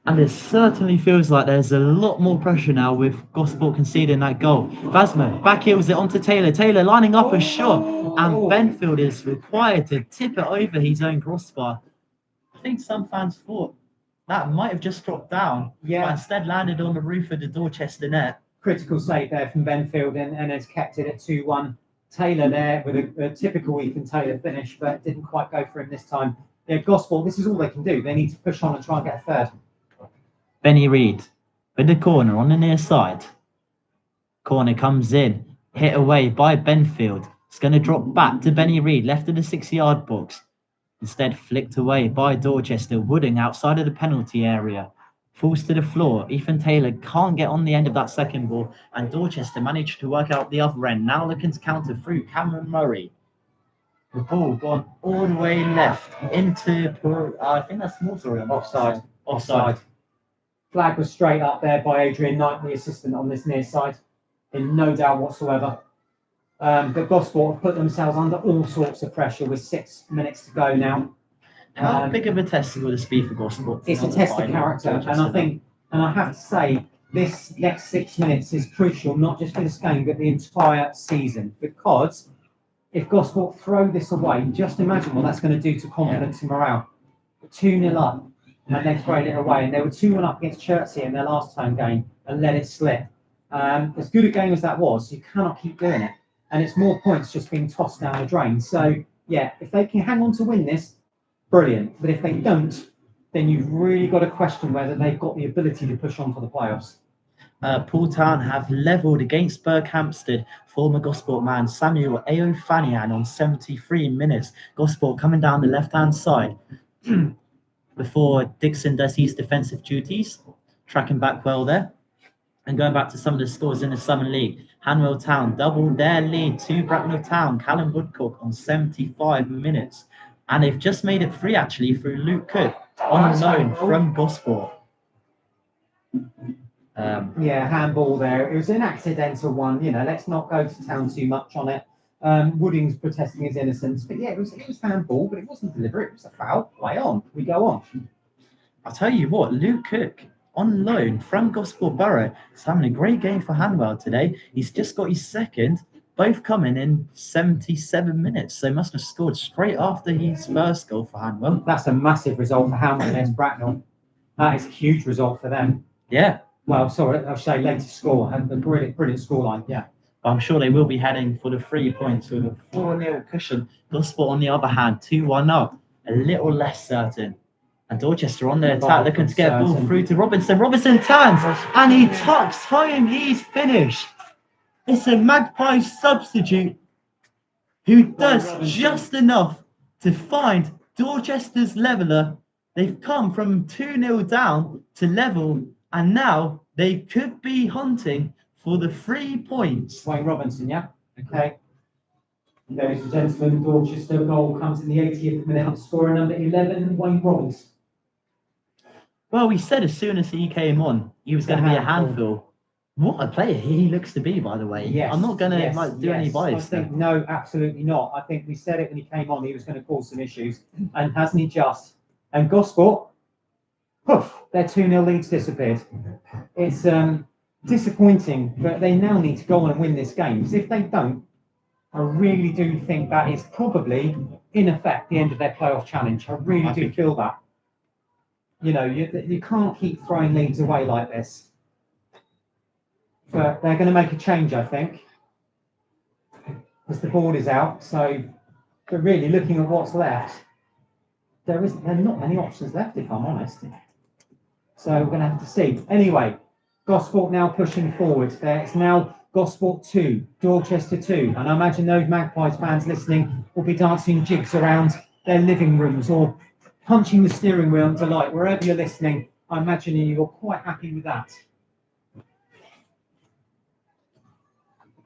And it certainly feels like there's a lot more pressure now with Gosport conceding that goal. Vasma back heels it onto Taylor. Taylor lining up a shot, and Benfield is required to tip it over his own crossbar. I think some fans thought that might have just dropped down, but instead landed on the roof of the Dorchester net. Critical save there from Benfield and has kept it at 2-1. Taylor there with a typical Ethan Taylor finish, but didn't quite go for him this time. Yeah, Gosport, this is all they can do. They need to push on and try and get a third. Benny Reed with the corner on the near side. Corner comes in, hit away by Benfield. It's going to drop back to Benny Reed, left of the 6-yard box. Instead flicked away by Dorchester. Wooding outside of the penalty area. Falls to the floor. Ethan Taylor can't get on the end of that second ball, and Dorchester managed to work out the other end. Now looking to counter through Cameron Murray. The ball gone all the way left into, I think that's Morsorium. Offside. Flag was straight up there by Adrian Knight, the assistant on this near side, in no doubt whatsoever. But Gosport have put themselves under all sorts of pressure with 6 minutes to go now. How big of a test will this be for Gosport? It's a test of character, and I have to say, this next 6 minutes is crucial, not just for this game, but the entire season. Because if Gosport throw this away, just imagine what that's going to do to confidence and morale. 2-0 up, and they've thrown it away. And they were 2-1 up against Chertsey in their last home game and let it slip. As good a game as that was, you cannot keep doing it. And it's more points just being tossed down the drain. So, yeah, if they can hang on to win this, brilliant. But if they don't, then you've really got to question whether they've got the ability to push on for the playoffs. Paul Town have levelled against Berkhamsted. Former Gosport man Samuel Aofanian on 73 minutes. Gosport coming down the left-hand side before Dixon does his defensive duties. Tracking back well there. And going back to some of the scores in the Southern League, Hanwell Town doubled their lead to Bracknell Town. Callum Woodcock on 75 minutes. And they've just made it free, actually, through Luke Cook on loan from Gosport. Handball there. It was an accidental one. Let's not go to town too much on it. Wooding's protesting his innocence. But, it was handball, but it wasn't deliberate. It was a foul. Play on. We go on. I'll tell you what, Luke Cook on loan from Gosport Borough is having a great game for Hanwell today. He's just got his second, both coming in 77 minutes. So must have scored straight after his first goal for Hanwell. That's a massive result for Hanwell against Bracknell. That is a huge result for them. Yeah. Well, sorry, I'll say latest score and a brilliant scoreline. Yeah. I'm sure they will be heading for the 3 points with a 4-0 cushion. Gosport, on the other hand, 2-1 up, a little less certain. And Dorchester on the attack, looking to get a ball through to Robinson. Robinson turns, and he tucks home his finish. It's a Magpie substitute who does just enough to find Dorchester's leveller. They've come from 2-0 down to level, and now they could be hunting for the 3 points. Wayne Robinson, yeah? Okay. Ladies and gentlemen, Dorchester goal comes in the 80th minute. Scorer number 11, Wayne Robinson. Well, we said as soon as he came on, he was going to be a handful. What a player he looks to be, by the way. Yes, I'm not going to do any bias. No, absolutely not. I think we said it when he came on, he was going to cause some issues. And hasn't he just? And Gosport, poof, their 2-0 lead's disappeared. It's disappointing, but they now need to go on and win this game. Because if they don't, I really do think that is probably, in effect, the end of their playoff challenge. I really do feel that. You can't keep throwing leads away like this. But they're going to make a change, I think, because the board is out. So, but really, looking at what's left, there are not many options left, if I'm honest. So we're going to have to see. Anyway, Gosport now pushing forward. It's now Gosport 2, Dorchester 2. And I imagine those Magpies fans listening will be dancing jigs around their living rooms or punching the steering wheel in delight. Wherever you're listening, I imagine you're quite happy with that.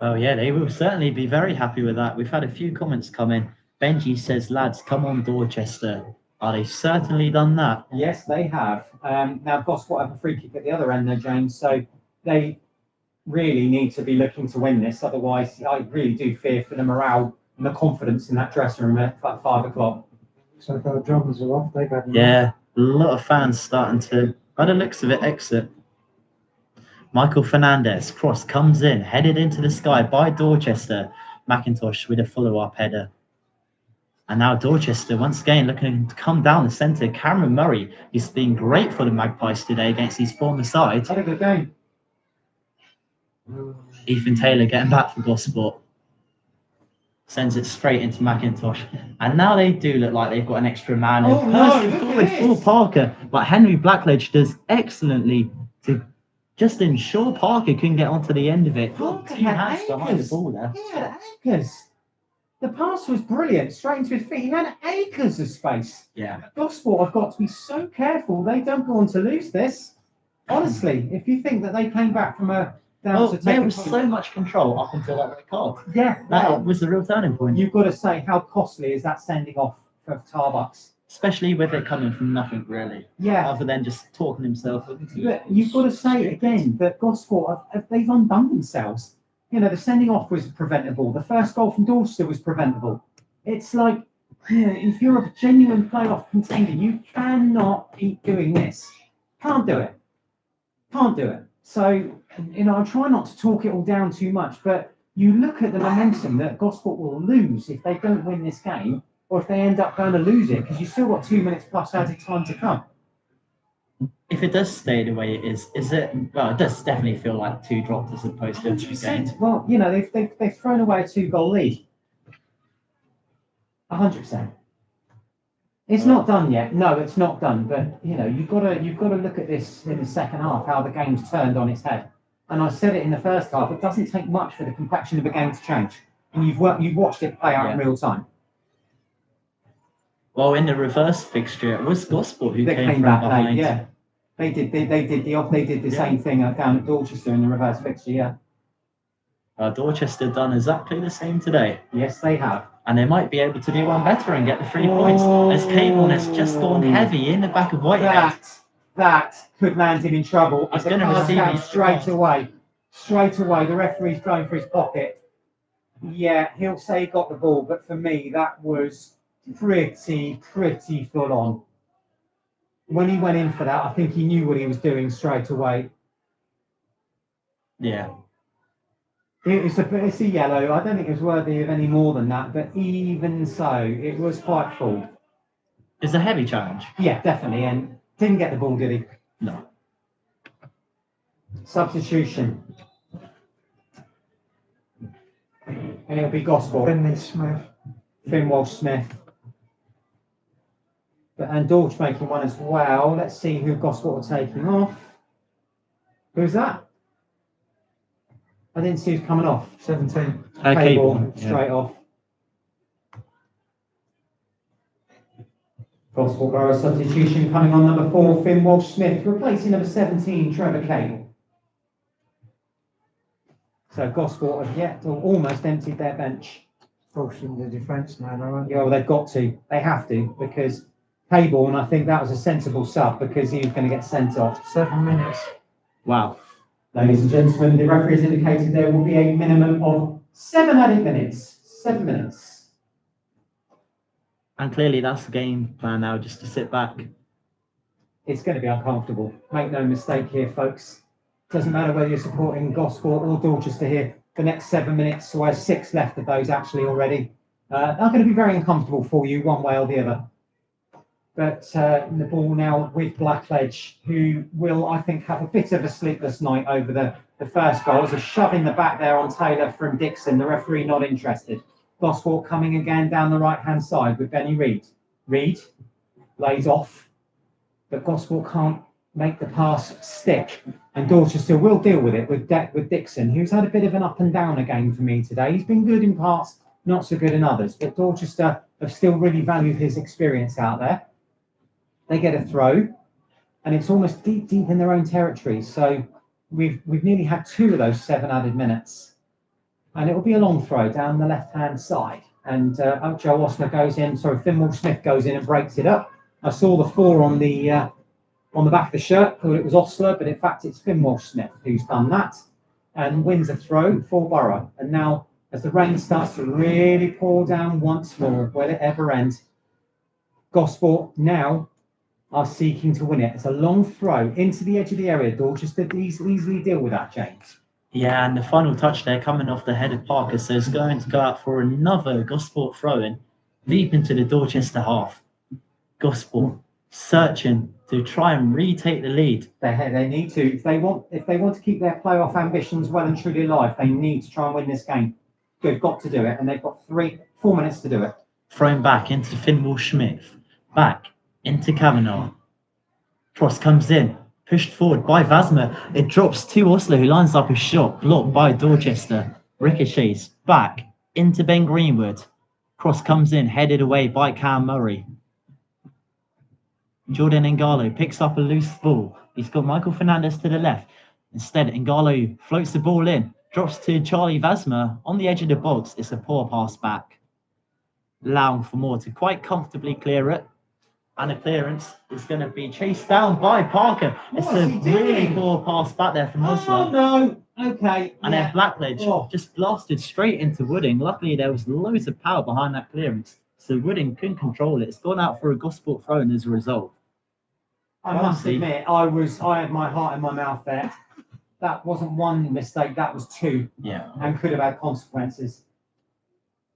Well, yeah, they will certainly be very happy with that. We've had a few comments come in. Benji says, lads, come on, Dorchester. Oh, they've certainly done that. Yes, they have. Now, Gosport have a free kick at the other end there, James, so they really need to be looking to win this. Otherwise, I really do fear for the morale and the confidence in that dressing room at 5 o'clock. So the drummers are off. They've had Yeah, a lot of fans starting to, by the looks of it, exit. Michael Fernandez, cross comes in, headed into the sky by Dorchester. McIntosh with a follow-up header. And now Dorchester, once again, looking to come down the centre. Cameron Murray, he's been great for the Magpies today against his former side. Had a good game. Ethan Taylor getting back for Gosport. Sends it straight into McIntosh. And now they do look like they've got an extra man. Oh, And no, person look forward at for this. Parker. But Henry Blackledge does excellently to just ensure Parker couldn't get onto the end of it. Parker Two had hands behind the acres. ball there. He had acres. The pass was brilliant, straight into his feet. He had acres of space. Yeah. Gosport have got to be so careful. They don't go on to lose this. Honestly, if you think that they came back from a down Well, to take there a was point- so much control up until that red card. Yeah, That well, was the real turning point. you've got to say how costly is that sending off for Tarbucks. Especially with it coming from nothing, really. Yeah, Other than just talking himself into but you've got to say again that Gosport they've undone themselves. You know, the sending off was preventable. The first goal from Dorchester was preventable. It's like, if you're a genuine playoff contender, you cannot keep doing this. Can't do it. Can't do it. So, you know, I try not to talk it all down too much, but you look at the momentum that Gosport will lose if they don't win this game, or if they end up going to lose it, because you've still got 2 minutes plus added time to come. If it does stay the way it is it? Well, it does definitely feel like 2 dropped as opposed to 2 gained. Well, you know, they've thrown away a 2-goal lead. 100%. It's not done yet. No, it's not done. But you know, you've got to look at this in the second half, how the game's turned on its head. And I said it in the first half. It doesn't take much for the complexion of the game to change, and you've watched it play out in real time. Well, in the reverse fixture, it was Gosport who They came came from back behind. late. Yeah, they did the same thing down at Dorchester in the reverse fixture. Yeah. Dorchester done exactly the same today. Yes, they have. And they might be able to do one better and get the 3 points. As Cable has just gone heavy in the back of Whitehead. That could land him in trouble. He's The gonna card receive came his straight card. away. Straight away. The referee's going for his pocket. Yeah, he'll say he got the ball, but for me, that was pretty full on. When he went in for that, I think he knew what he was doing straight away. Yeah. It's a yellow. I don't think it was worthy of any more than that, but even so, it was quite full. It's a heavy challenge. Yeah, definitely. And didn't get the ball, did he? No. Substitution. And it'll be Gosport. Finley Smith. Finn Walsh-Smith. And Dorch making one as well. Let's see who Gosport are taking off. Who's that? I didn't see who's coming off. 17. Cable. Straight off. Gosport Borough substitution coming on number 4, Finn Walsh-Smith, replacing number 17, Trevor Cable. So Gosport have yet or almost emptied their bench. Forcing the defence now, though, aren't Yeah, well, they've got to. They have to, because Cable, and I think that was a sensible sub because he was going to get sent off. 7 minutes. Wow. Ladies and gentlemen, the referee has indicated there will be a minimum of 7 added minutes. 7 minutes. And clearly that's the game plan now, just to sit back. It's going to be uncomfortable. Make no mistake here, folks. Doesn't matter whether you're supporting Gosport or Dorchester here. The next 7 minutes, so there's 6 left of those actually already, are going to be very uncomfortable for you one way or the other. But the ball now with Blackledge, who will, I think, have a bit of a sleepless night over the first goal. There's a shove in the back there on Taylor from Dixon. The referee not interested. Gosport coming again down the right-hand side with Benny Reid. Reid lays off, but Gosport can't make the pass stick. And Dorchester will deal with it with Dixon, who's had a bit of an up and down game for me today. He's been good in parts, not so good in others. But Dorchester have still really valued his experience out there. They get a throw. and it's almost deep in their own territory. So we've nearly had 2 of those 7 added minutes, and it will be a long throw down the left-hand side. And Joe Osler goes in. Sorry, Finwall Smith goes in and breaks it up. I saw the 4 on the back of the shirt. Thought it was Osler, but in fact it's Finwall Smith who's done that and wins a throw for Borough. And now, as the rain starts to really pour down once more, will it ever end? Gosport now are seeking to win it. It's a long throw into the edge of the area. Dorchester easily deal with that, James. Yeah, and the final touch there coming off the head of Parker, so it's going to go out for another Gosport throw-in deep into the Dorchester half. Gosport searching to try and retake the lead. They need to. If they want to keep their playoff ambitions well and truly alive, they need to try and win this game. They've got to do it, and they've got 4 minutes to do it. Thrown back into Finwall Smith. Back into Kavanagh. Cross comes in. Pushed forward by Vasmer. It drops to Osler, who lines up a shot. Blocked by Dorchester. Ricochets back into Ben Greenwood. Cross comes in. Headed away by Cam Murray. Jordan Ngalo picks up a loose ball. He's got Michael Fernandez to the left. Instead, Ngalo floats the ball in. Drops to Charlie Vasmer on the edge of the box. It's a poor pass back. Allowing for Moore to quite comfortably clear it. And the clearance is going to be chased down by Parker. It's a really poor pass back there from Osler. Oh, no. Okay. And then Blackledge just blasted straight into Wooding. Luckily, there was loads of power behind that clearance. So Wooding couldn't control it. It's gone out for a Gosport throw in as a result. I must admit, I had my heart in my mouth there. That wasn't one mistake, that was 2. Yeah. And could have had consequences.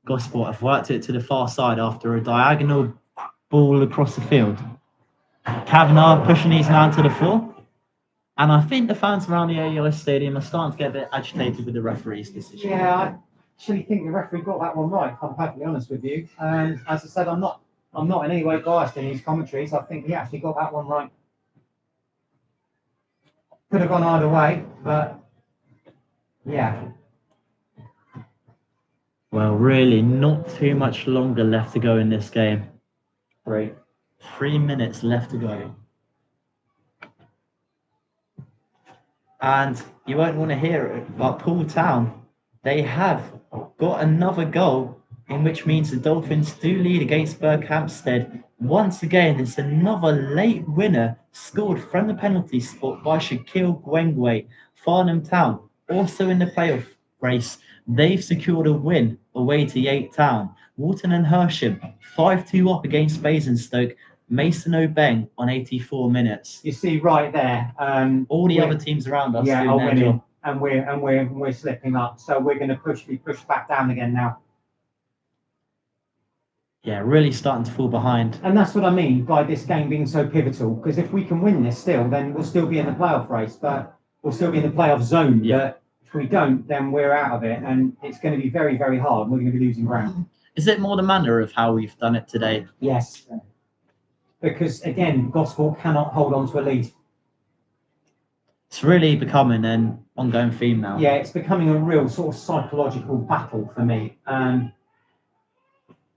Gosport have worked it to the far side after a diagonal ball across the field. Kavanagh pushing his man to the floor. And I think the fans around the AEI Stadium are starting to get a bit agitated with the referee's decision. Yeah, I actually think the referee got that one right, if I'm perfectly honest with you. And as I said, I'm not in any way biased in these commentaries. I think he actually got that one right. Could have gone either way, but yeah. Well, really, not too much longer left to go in this game. 3 minutes left to go. And you won't want to hear it, but Poole Town, they have got another goal, in which means the Dolphins do lead against Berkhamsted. Once again, it's another late winner scored from the penalty spot by Shaquille Gwengwe. Farnham Town, also in the playoff race, they've secured a win away to Yate Town. Walton and Hersham, 5-2 up against Basingstoke. Mason O'Beng on 84 minutes. You see right there. All the other teams around us are doing their winning, job. and we're slipping up. So we're going to be pushed back down again now. Yeah, really starting to fall behind. And that's what I mean by this game being so pivotal. Because if we can win this still, then we'll still be in the playoff race, but we'll still be in the playoff zone. Yeah. But if we don't, then we're out of it, and it's going to be very, very hard. We're going to be losing ground. Is it more the manner of how we've done it today? Yes. Because again, Gosport cannot hold on to a lead. It's really becoming an ongoing theme now. Yeah, it's becoming a real sort of psychological battle for me.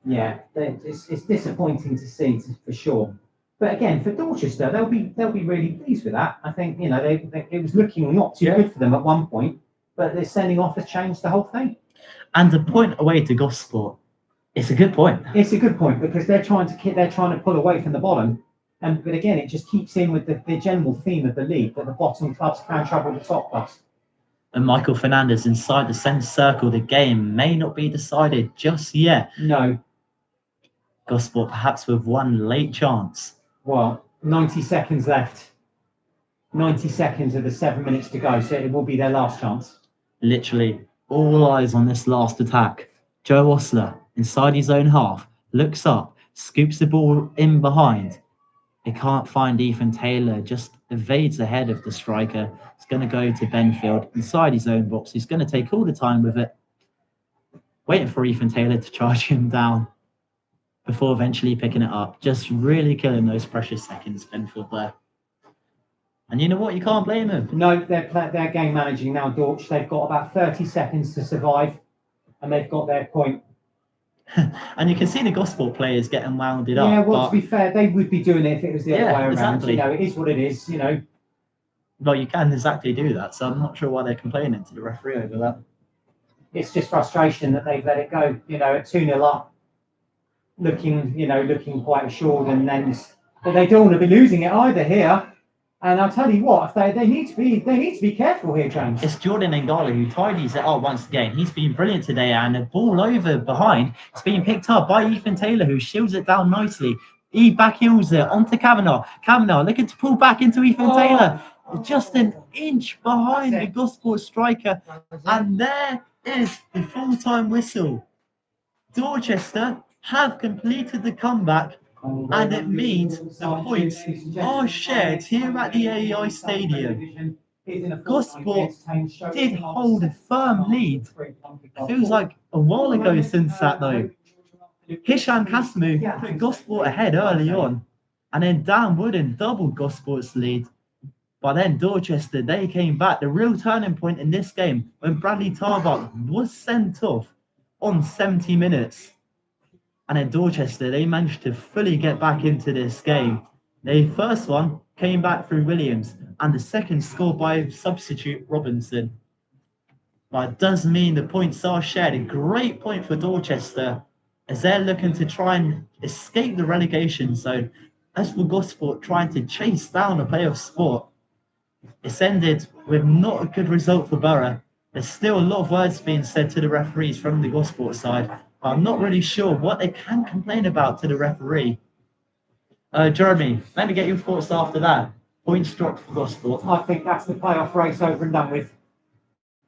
Yeah, it's disappointing to see for sure. But again, for Dorchester, they'll be really pleased with that. I think it was looking not too good for them at one point, but their sending off has changed the whole thing. And the point away to Gosport, it's a good point. It's a good point because they're trying to pull away from the bottom, but again, it just keeps in with the general theme of the league that the bottom clubs can trouble the top clubs. And Michael Fernandez inside the centre circle. The game may not be decided just yet. No. Gosport perhaps with one late chance. Well, 90 seconds left. 90 seconds of the 7 minutes to go, so it will be their last chance. Literally, all eyes on this last attack. Joe Osler, inside his own half, looks up, scoops the ball in behind. He can't find Ethan Taylor, just evades ahead of the striker. It's going to go to Benfield, inside his own box. He's going to take all the time with it. Waiting for Ethan Taylor to charge him down before eventually picking it up. Just really killing those precious seconds, Benfield there. And you know what? You can't blame him. No, they're game managing now, Dorch. They've got about 30 seconds to survive, and they've got their point. And you can see the Gosport players getting wounded Yeah, up. well, But, to be fair, they would be doing it if it was the other Yeah, way around. exactly. You know, it is what it is, you know. well, you can exactly do that. So I'm not sure why they're complaining to the referee over that. It's just frustration that they've let it go, you know, at 2-0 up, looking quite assured, and then but they don't want to be losing it either here. And I'll tell you what, if they need to be careful here, James. It's Jordan Ngala who tidies it up once again. He's been brilliant today, and the ball over behind. It's being picked up by Ethan Taylor, who shields it down nicely. He back heels it onto Kavanagh. Kavanagh looking to pull back into Ethan Taylor. Just an inch behind the Gosport striker. And there is the full-time whistle. Dorchester have completed the comeback, and it means the points are shared here at the AEI Stadium. Gosport did hold a firm lead. It feels like a while ago since that though. Hisham Kasmu put Gosport ahead early on, and then Dan Wooden doubled Gosport's lead. But then Dorchester, they came back. The real turning point in this game when Bradley Tarbuck was sent off on 70 minutes. And then Dorchester, they managed to fully get back into this game. The first one came back through Williams, and the second scored by substitute Robinson. But it does mean the points are shared. A great point for Dorchester as they're looking to try and escape the relegation zone. As for Gosport trying to chase down a playoff spot, it's ended with not a good result for Borough. There's still a lot of words being said to the referees from the Gosport side. But I'm not really sure what they can complain about to the referee. Jeremy, let me get your thoughts after that. Points dropped for Gosport. I think that's the playoff race over and done with,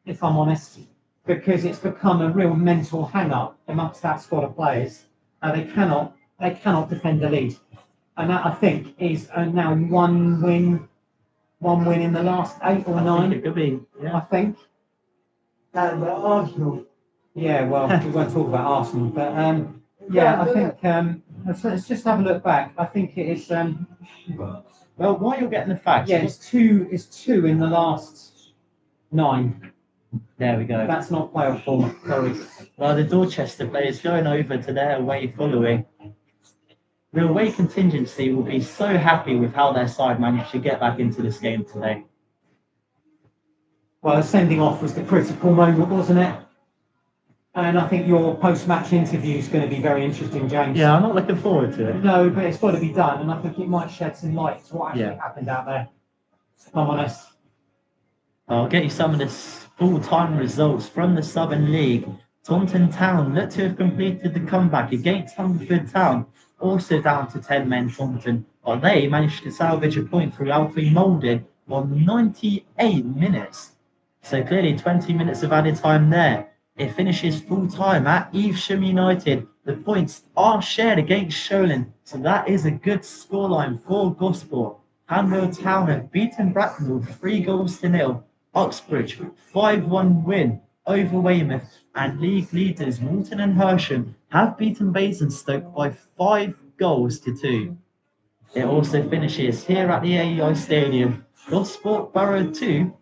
if I'm honest, because it's become a real mental hang-up amongst that squad of players. They cannot defend the lead, and that I think is now one win in the last 8 or 9. It could be. Yeah. I think. Arsenal. Yeah, well, we won't talk about Arsenal, but yeah, I think let's just have a look back. I think it is. Well, while you're getting the facts, Yeah, it's two in the last 9. there we go. That's not playoff form. Sorry. Well, the Dorchester players going over to their away following. The away contingency will be so happy with how their side managed to get back into this game today. Well, the sending off was the critical moment, wasn't it? And I think your post-match interview is going to be very interesting, James. Yeah, I'm not looking forward to it. No, but it's got to be done, and I think it might shed some light to what actually Yeah. happened out there. If I'm honest. I'll get you some of the full-time results from the Southern League. Taunton Town look to have completed the comeback against Hungerford Town, also down to 10 men Taunton, but they managed to salvage a point through Alfie Moulded on 98 minutes. So clearly 20 minutes of added time there. It finishes full-time at Evesham United. The points are shared against Sholin, so that is a good scoreline for Gosport. Hanwell Town have beaten Bracknell 3-0. Uxbridge 5-1 win over Weymouth, and league leaders Walton and Hersham have beaten Basingstoke by 5-2. It also finishes here at the AEI Stadium. Gosport Borough 2,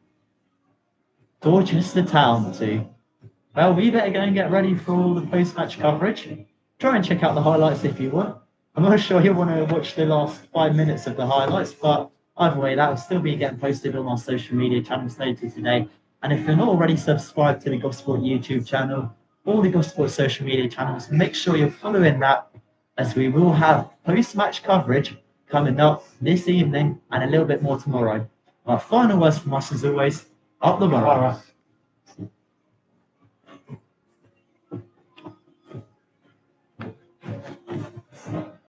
Dorchester Town 2. Well, we better go and get ready for all the post-match coverage. Try and check out the highlights if you want. I'm not sure you'll want to watch the last 5 minutes of the highlights, but either way, that will still be getting posted on our social media channels later today. And if you're not already subscribed to the Gosport YouTube channel or the Gosport social media channels, make sure you're following that, as we will have post-match coverage coming up this evening and a little bit more tomorrow. Our final words from us, as always, up the Borough.